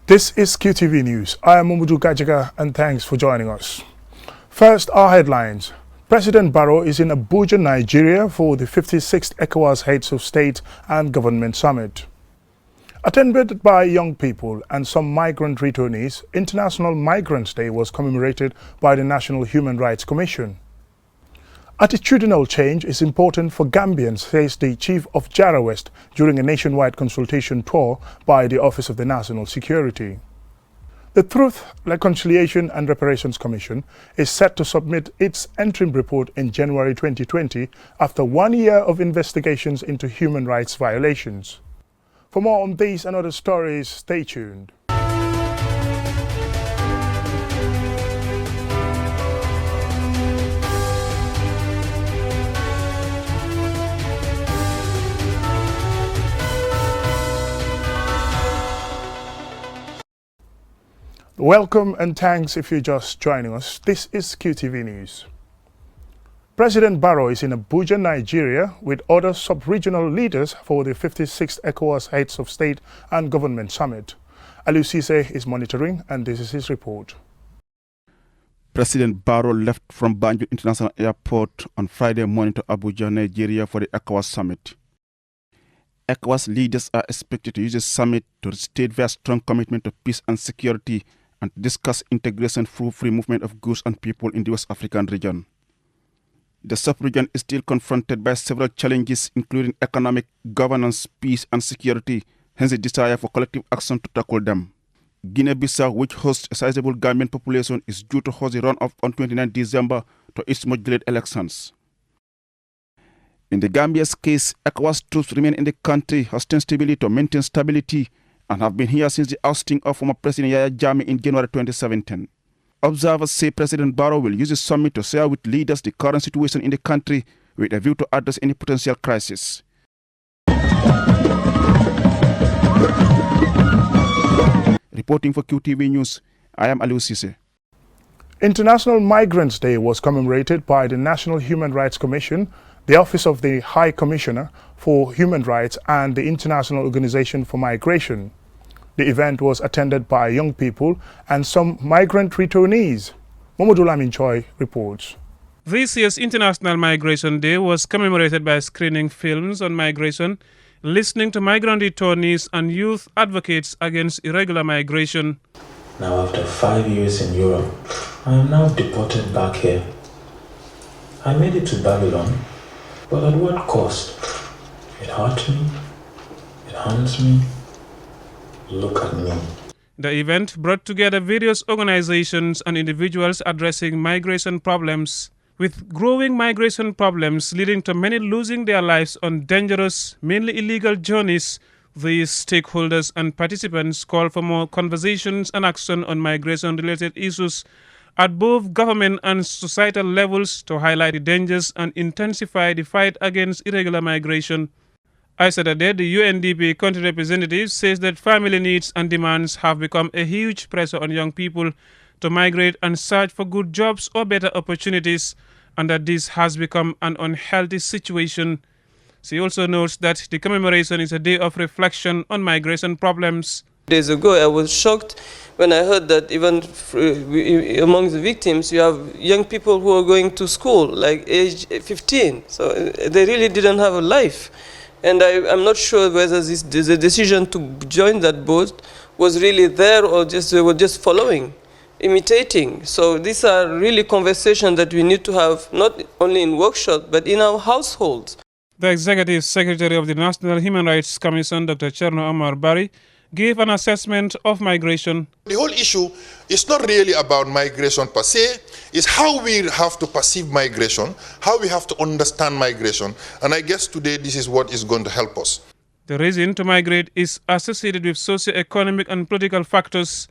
This is QTV News. I am Mamadou Gajaga and thanks for joining us. First, our headlines. President Barrow is in Abuja, Nigeria for the 56th ECOWAS Heads of State and Government Summit. Attended by young people and some migrant returnees, International Migrants Day was commemorated by the National Human Rights Commission. Attitudinal change is important for Gambians, says the Chief of Jara West during a nationwide consultation tour by the Office of the National Security. The Truth, Reconciliation and Reparations Commission is set to submit its interim report in January 2020 after 1 year of investigations into human rights violations. For more on these and other stories, stay tuned. Welcome and thanks if you're just joining us. This is QTV News. President Barrow is in Abuja, Nigeria with other sub-regional leaders for the 56th ECOWAS Heads of State and Government Summit. Aliu Cisse is monitoring and this is his report. President Barrow left from Banjul International Airport on Friday morning to Abuja, Nigeria for the ECOWAS Summit. ECOWAS leaders are expected to use the summit to state their strong commitment to peace and security and discuss integration through free movement of goods and people in the West African region. The sub-region is still confronted by several challenges, including economic, governance, peace and security, hence the desire for collective action to tackle them. Guinea-Bissau, which hosts a sizable Gambian population, is due to host a runoff on 29 December to its much delayed elections. In the Gambia's case, ECOWAS troops remain in the country ostensibly to maintain stability and have been here since the ousting of former President Yahya Jammeh in January 2017. Observers say President Barrow will use the summit to share with leaders the current situation in the country with a view to address any potential crisis. Reporting for QTV News, I am Aliu Cisse. International Migrants Day was commemorated by the National Human Rights Commission, the Office of the High Commissioner for Human Rights and the International Organization for Migration. The event was attended by young people and some migrant returnees. Mamadou Lamin Choi reports. This year's International Migration Day was commemorated by screening films on migration, listening to migrant returnees and youth advocates against irregular migration. Now after 5 years in Europe, I am now deported back here. I made it to Babylon, but at what cost? It hurt me, it harms me. Look at me. The event brought together various organizations and individuals addressing migration problems. With growing migration problems leading to many losing their lives on dangerous, mainly illegal journeys, these stakeholders and participants call for more conversations and action on migration-related issues at both government and societal levels to highlight the dangers and intensify the fight against irregular migration. Yesterday, the UNDP country representative says that family needs and demands have become a huge pressure on young people to migrate and search for good jobs or better opportunities, and that this has become an unhealthy situation. She also notes that the commemoration is a day of reflection on migration problems. Days ago, I was shocked when I heard that even among the victims, you have young people who are going to school, like age 15. So they really didn't have a life. And I'm not sure whether the decision to join that boat was really there or they were just following, imitating. So these are really conversations that we need to have, not only in workshops, but in our households. The Executive Secretary of the National Human Rights Commission, Dr. Cherno Amar Bari, gave an assessment of migration. The whole issue is not really about migration per se, it's how we have to perceive migration, how we have to understand migration, and I guess today this is what is going to help us. The reason to migrate is associated with socio-economic and political factors.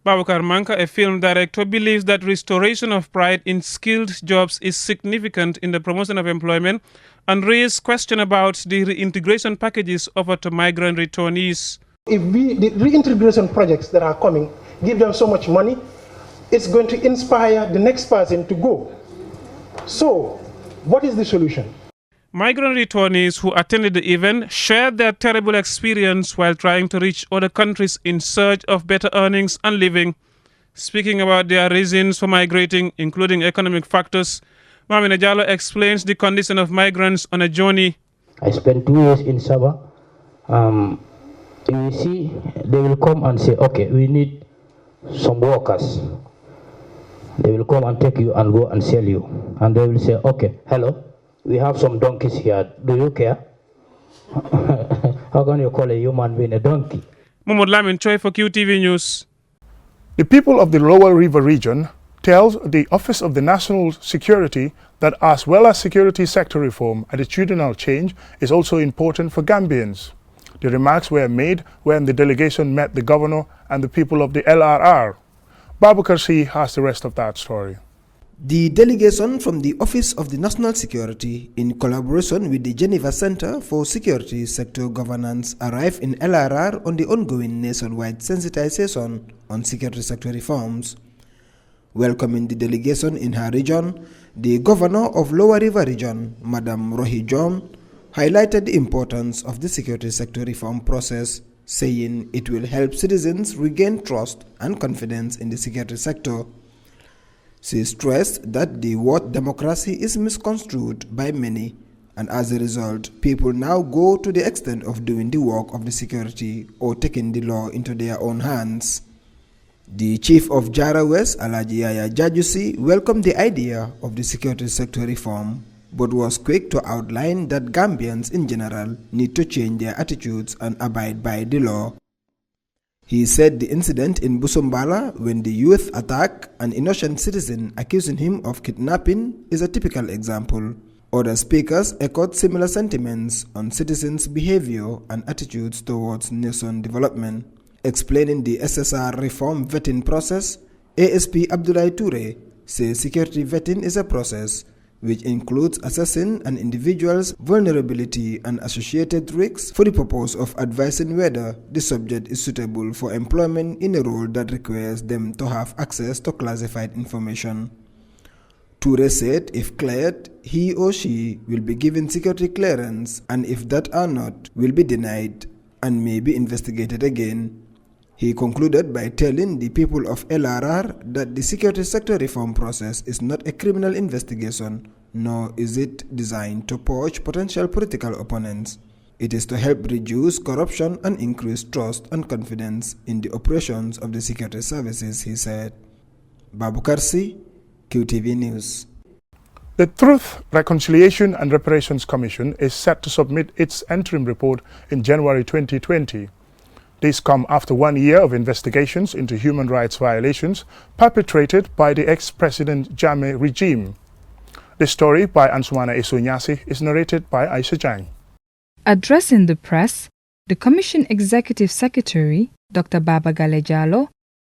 Babakar Manka, a film director, believes that restoration of pride in skilled jobs is significant in the promotion of employment and raised question about the reintegration packages offered to migrant returnees. If the reintegration projects that are coming give them so much money, it's going to inspire the next person to go. So, what is the solution? Migrant returnees who attended the event shared their terrible experience while trying to reach other countries in search of better earnings and living. Speaking about their reasons for migrating, including economic factors, Mamina Jallo explains the condition of migrants on a journey. I spent 2 years in Sabah. You see, they will come and say, okay, we need some workers. They will come and take you and go and sell you. And they will say, okay, hello, we have some donkeys here. Do you care? How can you call a human being a donkey? Mahmoud Lamin Choi for QTV News. The people of the Lower River region tells the Office of the National Security that as well as security sector reform, attitudinal change is also important for Gambians. The remarks were made when the delegation met the governor and the people of the LRR. Babukar C has the rest of that story. The delegation from the Office of the National Security, in collaboration with the Geneva Center for Security Sector Governance, arrived in LRR on the ongoing nationwide sensitization on security sector reforms. Welcoming the delegation in her region, the Governor of Lower River Region, Madam Rohi John, highlighted the importance of the security sector reform process, saying it will help citizens regain trust and confidence in the security sector. She stressed that the word democracy is misconstrued by many, and as a result, people now go to the extent of doing the work of the security or taking the law into their own hands. The Chief of Jara West, Alhaji Yaya Jajusi, welcomed the idea of the security sector reform, but was quick to outline that Gambians in general need to change their attitudes and abide by the law. He said the incident in Busumbala, when the youth attacked an innocent citizen accusing him of kidnapping, is a typical example. Other speakers echoed similar sentiments on citizens' behavior and attitudes towards nation development. Explaining the SSR reform vetting process, ASP Abdoulaye Toure says security vetting is a process which includes assessing an individual's vulnerability and associated risks for the purpose of advising whether the subject is suitable for employment in a role that requires them to have access to classified information. Toure said if cleared, he or she will be given security clearance, and if that are not, will be denied and may be investigated again. He concluded by telling the people of LRR that the security sector reform process is not a criminal investigation, nor is it designed to purge potential political opponents. It is to help reduce corruption and increase trust and confidence in the operations of the security services, he said. Babukar C, QTV News. The Truth, Reconciliation and Reparations Commission is set to submit its interim report in January 2020. These come after 1 year of investigations into human rights violations perpetrated by the ex-President Jammeh regime. The story by Ansumana Esunyasi is narrated by Aisha Jang. Addressing the press, the Commission Executive Secretary, Dr. Babagale Jallo,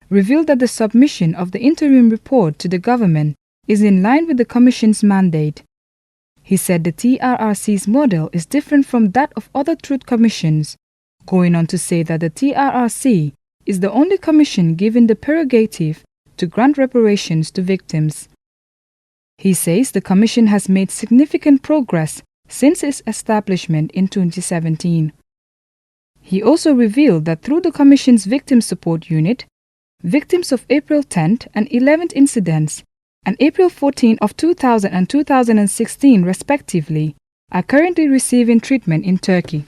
revealed that the submission of the interim report to the government is in line with the Commission's mandate. He said the TRRC's model is different from that of other truth commissions, going on to say that the TRRC is the only commission given the prerogative to grant reparations to victims. He says the commission has made significant progress since its establishment in 2017. He also revealed that through the commission's Victim Support Unit, victims of April 10th and 11th incidents and April 14th of 2000 and 2016 respectively are currently receiving treatment in Turkey.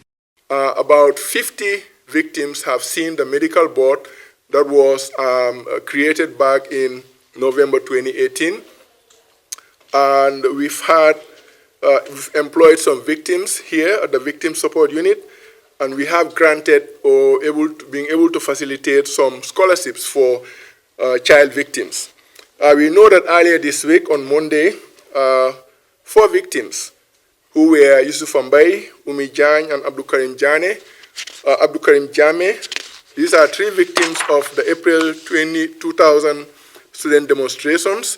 About 50 victims have seen the medical board that was created back in November 2018. And we've employed some victims here at the Victim Support Unit, and we have granted or being able to facilitate some scholarships for child victims. We know that earlier this week on Monday, 4 victims who were Yusuf Ambai, Umi Jan, and Abdul Karim Jammeh. These are 3 victims of the April 2000 student demonstrations,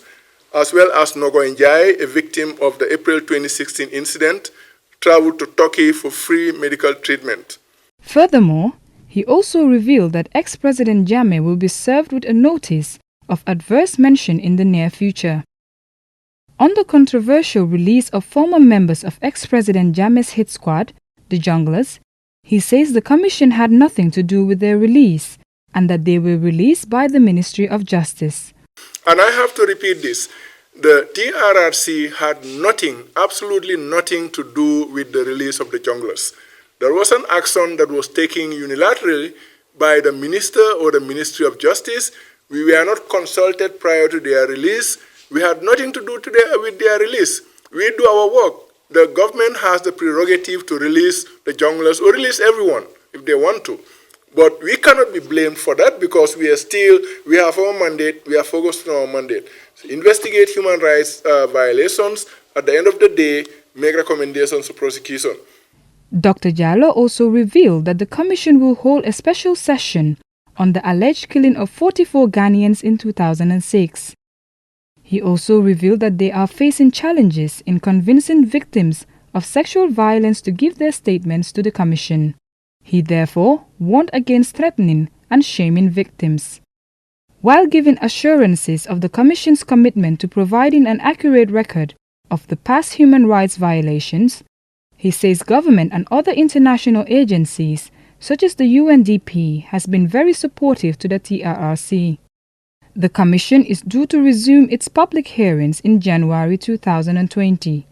as well as Nogo Njai, a victim of the April 2016 incident, traveled to Turkey for free medical treatment. Furthermore, he also revealed that ex-President Jammeh will be served with a notice of adverse mention in the near future. On the controversial release of former members of ex-President Jammeh's hit squad, the Junglers, he says the commission had nothing to do with their release and that they were released by the Ministry of Justice. And I have to repeat this. The TRRC had nothing, absolutely nothing to do with the release of the Junglers. There was an action that was taken unilaterally by the minister or the Ministry of Justice. We were not consulted prior to their release. We had nothing to do with their release. We do our work. The government has the prerogative to release the Junglers or release everyone if they want to. But we cannot be blamed for that because we have our mandate, we are focused on our mandate. So investigate human rights violations, at the end of the day, make recommendations for prosecution. Dr. Jallow also revealed that the commission will hold a special session on the alleged killing of 44 Ghanaians in 2006. He also revealed that they are facing challenges in convincing victims of sexual violence to give their statements to the commission. He therefore warned against threatening and shaming victims. While giving assurances of the Commission's commitment to providing an accurate record of the past human rights violations, he says government and other international agencies, such as the UNDP, has been very supportive to the TRRC. The Commission is due to resume its public hearings in January 2020.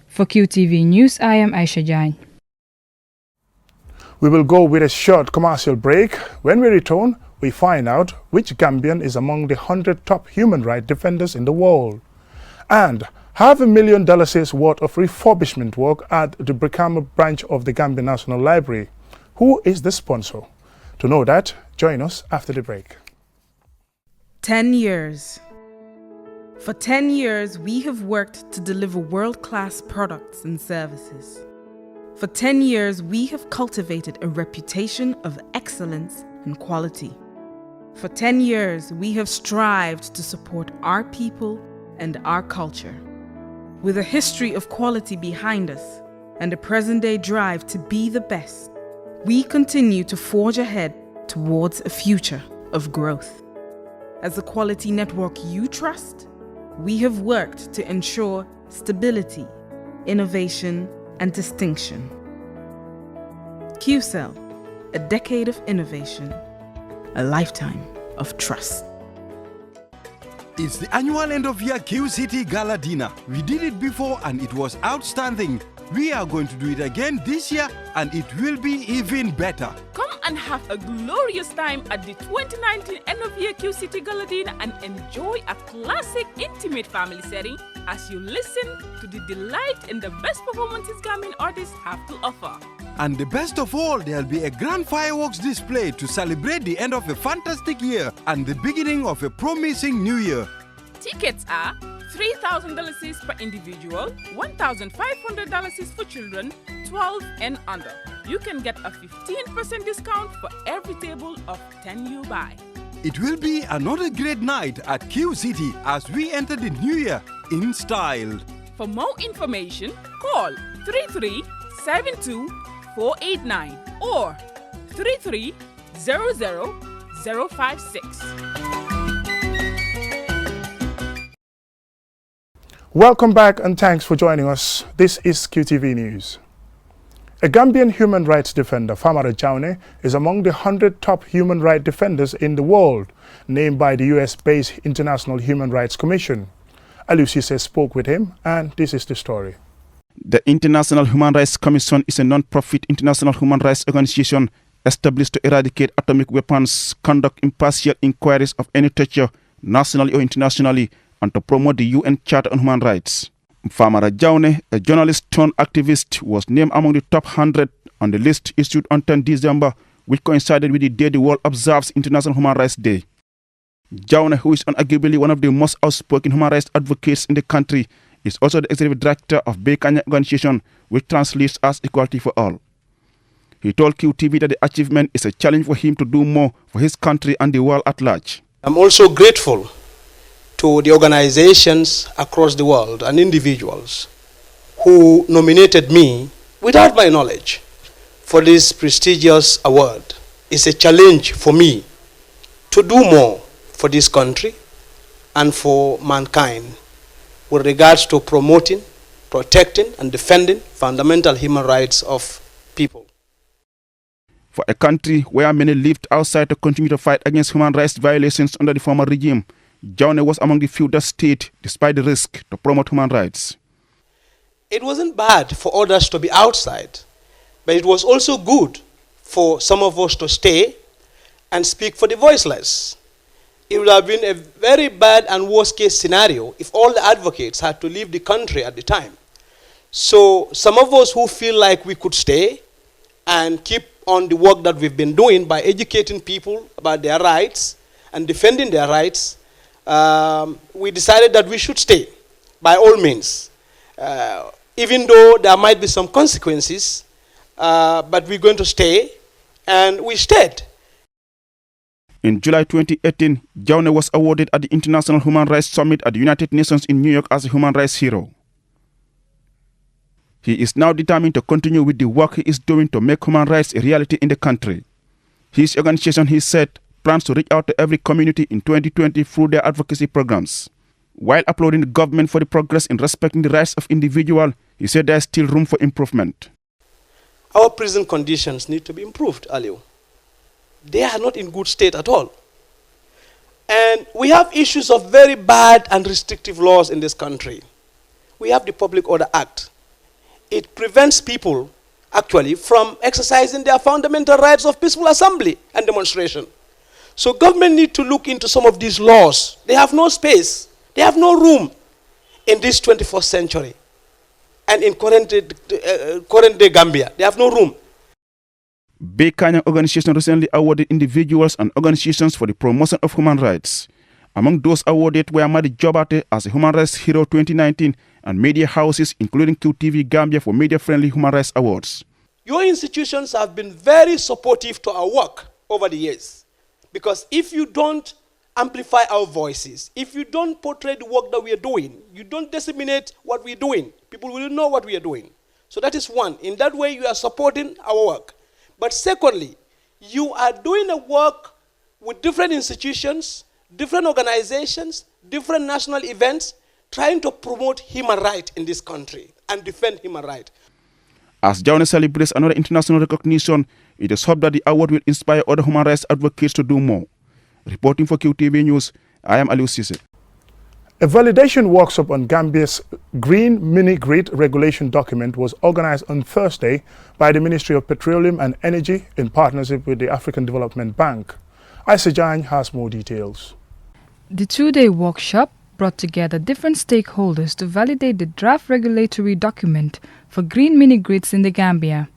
For QTV News, I am Aisha Jain. We will go with a short commercial break. When we return, we find out which Gambian is among the 100 top human rights defenders in the world. And $500,000 worth of refurbishment work at the Brikama branch of the Gambia National Library. Who is the sponsor? To know that, join us after the break. 10 years. For 10 years, we have worked to deliver world-class products and services. For 10 years, we have cultivated a reputation of excellence and quality. For 10 years, we have strived to support our people and our culture. With a history of quality behind us and a present-day drive to be the best, we continue to forge ahead towards a future of growth. As a quality network you trust, we have worked to ensure stability, innovation, and distinction. QCell, a decade of innovation, a lifetime of trust. It's the annual end-of-year QCity Gala Dinner. We did it before and it was outstanding. We are going to do it again this year and it will be even better. Come and have a glorious time at the 2019 end-of-year QCity Gala Dinner and enjoy a classic, intimate family setting as you listen to the delight and the best performances Gambian artists have to offer. And the best of all, there'll be a grand fireworks display to celebrate the end of a fantastic year and the beginning of a promising new year. Tickets are $3,000 per individual, $1,500 for children 12 and under. You can get a 15% discount for every table of 10 you buy. It will be another great night at Q City as we enter the new year in style. For more information, call 33-72-489 or 33-00-056. Welcome back and thanks for joining us. This is QTV News. A Gambian human rights defender, Famara Jaune, is among the 100 top human rights defenders in the world, named by the US-based International Human Rights Commission. Aliou Cissé spoke with him, and this is the story. The International Human Rights Commission is a non-profit international human rights organization established to eradicate atomic weapons, conduct impartial inquiries of any nature, nationally or internationally, and to promote the UN Charter on Human Rights. Famara Jaune, a journalist turned activist, was named among the top 100 on the list issued on 10 December, which coincided with the day the world observes International Human Rights Day. Jaune, who is arguably one of the most outspoken human rights advocates in the country, is also the executive director of Bekanya organization, which translates as Equality for All. He told QTV that the achievement is a challenge for him to do more for his country and the world at large. I'm also grateful to the organizations across the world and individuals who nominated me without my knowledge for this prestigious award. It's a challenge for me to do more for this country and for mankind with regards to promoting, protecting, and defending fundamental human rights of people. For a country where many lived outside to continue to fight against human rights violations under the former regime, Jaune was among the few that stayed despite the risk to promote human rights. It wasn't bad for others to be outside, but it was also good for some of us to stay and speak for the voiceless. It would have been a very bad and worst case scenario if all the advocates had to leave the country at the time. So some of us who feel like we could stay and keep on the work that we've been doing by educating people about their rights and defending their rights, we decided that we should stay by all means. Even though there might be some consequences, but we're going to stay, and we stayed. In July 2018, Jaune was awarded at the International Human Rights Summit at the United Nations in New York as a human rights hero. He is now determined to continue with the work he is doing to make human rights a reality in the country. His organization, he said, plans to reach out to every community in 2020 through their advocacy programs. While applauding the government for the progress in respecting the rights of individuals, he said there is still room for improvement. Our prison conditions need to be improved, Aliu. They are not in good state at all. And we have issues of very bad and restrictive laws in this country. We have the Public Order Act. It prevents people, actually, from exercising their fundamental rights of peaceful assembly and demonstration. So government need to look into some of these laws. They have no space. They have no room in this 21st century. And in current day Gambia, they have no room. Bay Kanyang organization recently awarded individuals and organizations for the promotion of human rights. Among those awarded were Madi Jobate as a Human Rights Hero 2019 and media houses including QTV Gambia for media-friendly human rights awards. Your institutions have been very supportive to our work over the years. Because if you don't amplify our voices, if you don't portray the work that we are doing, you don't disseminate what we're doing, people will know what we are doing. So that is one. In that way, you are supporting our work. But secondly, you are doing a work with different institutions, different organizations, different national events, trying to promote human rights in this country and defend human rights. As Jaune celebrates another international recognition, it is hoped that the award will inspire other human rights advocates to do more. Reporting for QTV News, I am Aliu Sise. A validation workshop on Gambia's Green Mini-Grid regulation document was organized on Thursday by the Ministry of Petroleum and Energy in partnership with the African Development Bank. Isa Jane has more details. The two-day workshop brought together different stakeholders to validate the draft regulatory document for green mini-grids in the Gambia.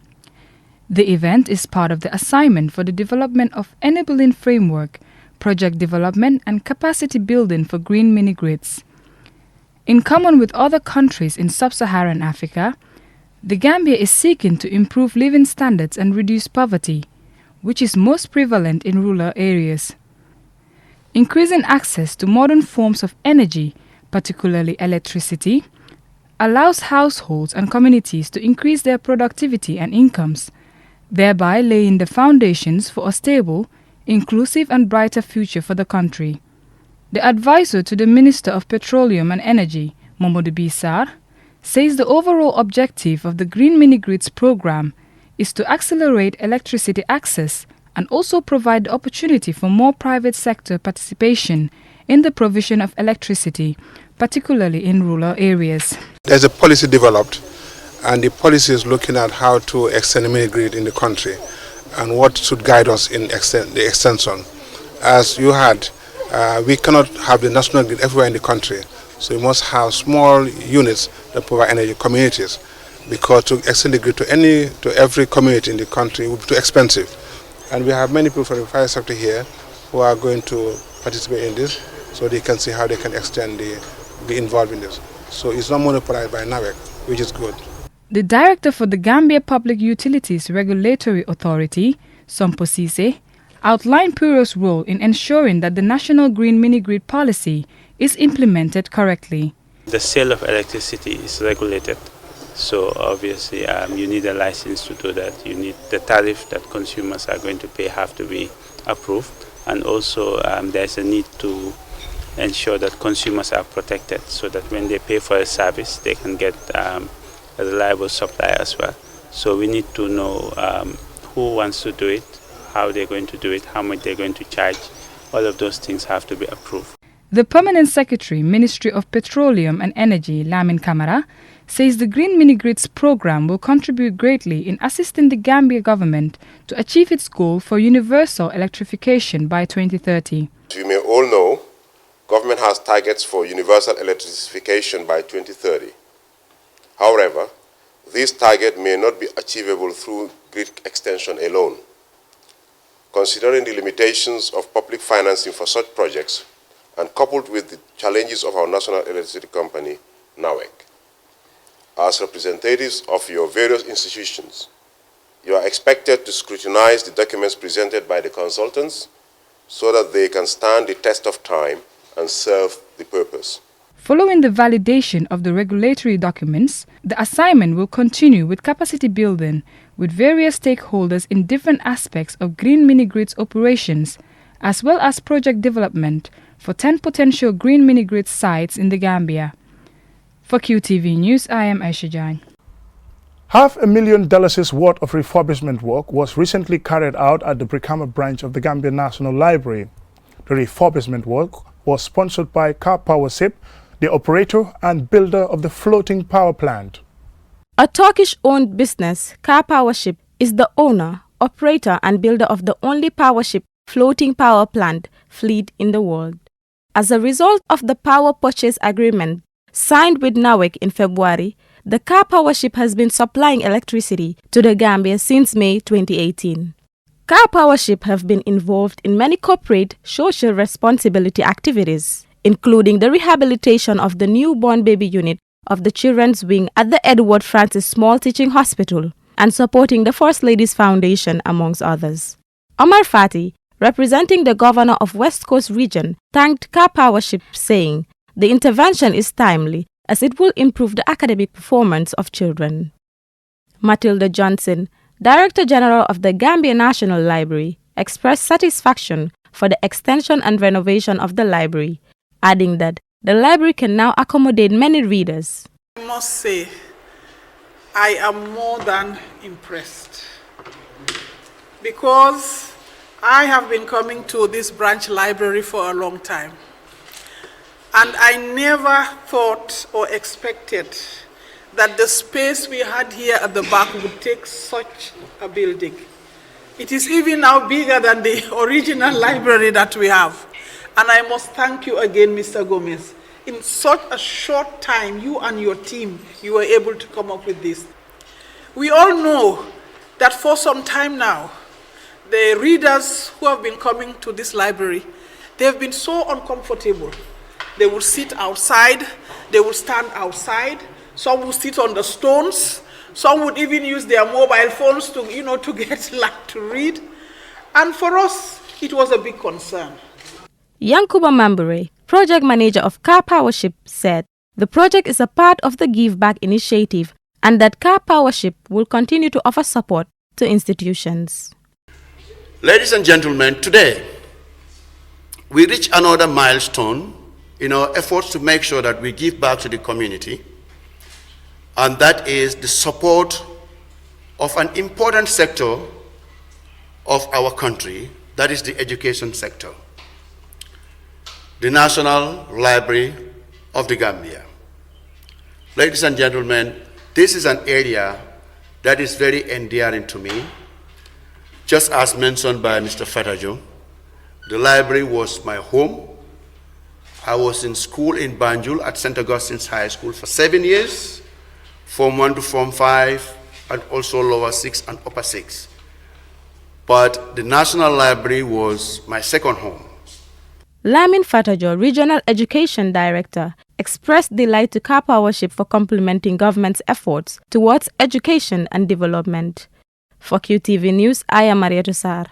The event is part of the assignment for the development of enabling framework, project development and capacity building for green mini-grids. In common with other countries in sub-Saharan Africa, the Gambia is seeking to improve living standards and reduce poverty, which is most prevalent in rural areas. Increasing access to modern forms of energy, particularly electricity, allows households and communities to increase their productivity and incomes, thereby laying the foundations for a stable, inclusive and brighter future for the country. The advisor to the Minister of Petroleum and Energy, Mamadou Bissar, says the overall objective of the Green Mini-Grids program is to accelerate electricity access and also provide the opportunity for more private sector participation in the provision of electricity, particularly in rural areas. There's a policy developed, and the policy is looking at how to extend the mini-grid in the country and what should guide us in the extension. As you had, we cannot have the national grid everywhere in the country, so we must have small units that provide energy communities, because to extend the grid to every community in the country would be too expensive. And we have many people from the private sector here who are going to participate in this, so they can see how they can extend be involved in this. So it's not monopolized by NAWEC, which is good. The director for the Gambia Public Utilities Regulatory Authority, Sompo Cisse, outlined Puro's role in ensuring that the national green mini-grid policy is implemented correctly. The sale of electricity is regulated, so obviously you need a license to do that. You need the tariff that consumers are going to pay have to be approved, and also there's a need to ensure that consumers are protected so that when they pay for a service, they can get a reliable supply as well. So we need to know who wants to do it, how they're going to do it, how much they're going to charge. All of those things have to be approved. The Permanent Secretary, Ministry of Petroleum and Energy, Lamin Camara, says the Green Mini-Grids program will contribute greatly in assisting the Gambia government to achieve its goal for universal electrification by 2030. As you may all know, government has targets for universal electrification by 2030. However, this target may not be achievable through grid extension alone. Considering the limitations of public financing for such projects, and coupled with the challenges of our national electricity company, NAWEC, as representatives of your various institutions, you are expected to scrutinize the documents presented by the consultants so that they can stand the test of time and serve the purpose. Following the validation of the regulatory documents, the assignment will continue with capacity building with various stakeholders in different aspects of Green Mini-Grids operations, as well as project development for 10 potential Green Mini-Grid sites in the Gambia. For QTV News, I am Aisha Jain. $500,000 worth of refurbishment work was recently carried out at the Brikama branch of the Gambia National Library. The refurbishment work was sponsored by Car Power SIP, the operator and builder of the floating power plant. A Turkish-owned business, Car Power Ship, is the owner, operator and builder of the only power ship floating power plant fleet in the world. As a result of the power purchase agreement signed with NAWEC in February, the Car Power Ship has been supplying electricity to the Gambia since May 2018. Car Power Ship have been involved in many corporate social responsibility activities, including the rehabilitation of the newborn baby unit of the Children's Wing at the Edward Francis Small Teaching Hospital and supporting the First Ladies Foundation, amongst others. Omar Fati, representing the governor of West Coast Region, thanked Car Power Ship, saying the intervention is timely as it will improve the academic performance of children. Matilda Johnson, Director General of the Gambia National Library, expressed satisfaction for the extension and renovation of the library, adding that the library can now accommodate many readers. I must say, I am more than impressed because I have been coming to this branch library for a long time, and I never thought or expected that the space we had here at the back would take such a building. It is even now bigger than the original library that we have. And I must thank you again, Mr. Gomez. In such a short time, you and your team, you were able to come up with this. We all know that for some time now, the readers who have been coming to this library, they've been so uncomfortable. They will sit outside, they will stand outside, some will sit on the stones, some would even use their mobile phones to, to get light to read. And for us, it was a big concern. Yankuba Mambure, project manager of Car Power Ship, said the project is a part of the Give Back initiative and that Car Power Ship will continue to offer support to institutions. Ladies and gentlemen, today we reach another milestone in our efforts to make sure that we give back to the community, and that is the support of an important sector of our country, that is the education sector. The National Library of the Gambia. Ladies and gentlemen, this is an area that is very endearing to me. Just as mentioned by Mr. Fatajo, the library was my home. I was in school in Banjul at St. Augustine's High School for 7 years, Form 1 to Form 5, and also Lower 6 and Upper 6. But the National Library was my second home. Lamin Fatajo, Regional Education Director, expressed delight to Car Power Ship for complementing government's efforts towards education and development. For QTV News, I am Maria Tussar.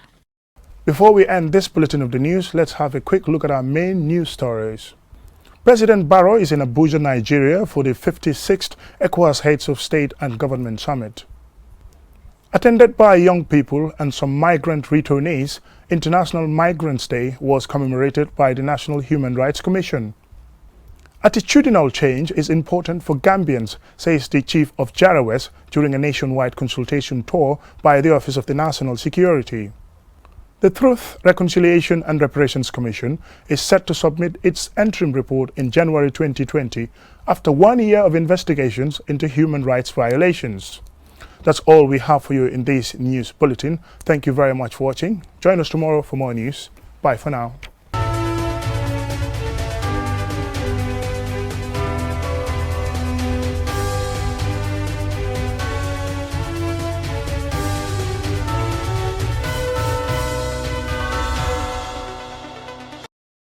Before we end this bulletin of the news, let's have a quick look at our main news stories. President Barrow is in Abuja, Nigeria for the 56th ECOWAS Heads of State and Government Summit. Attended by young people and some migrant returnees, International Migrants Day was commemorated by the National Human Rights Commission. Attitudinal change is important for Gambians, says the Chief of JARAWES during a nationwide consultation tour by the Office of the National Security. The Truth, Reconciliation and Reparations Commission is set to submit its interim report in January 2020 after 1 year of investigations into human rights violations. That's all we have for you in this news bulletin. Thank you very much for watching. Join us tomorrow for more news. Bye for now.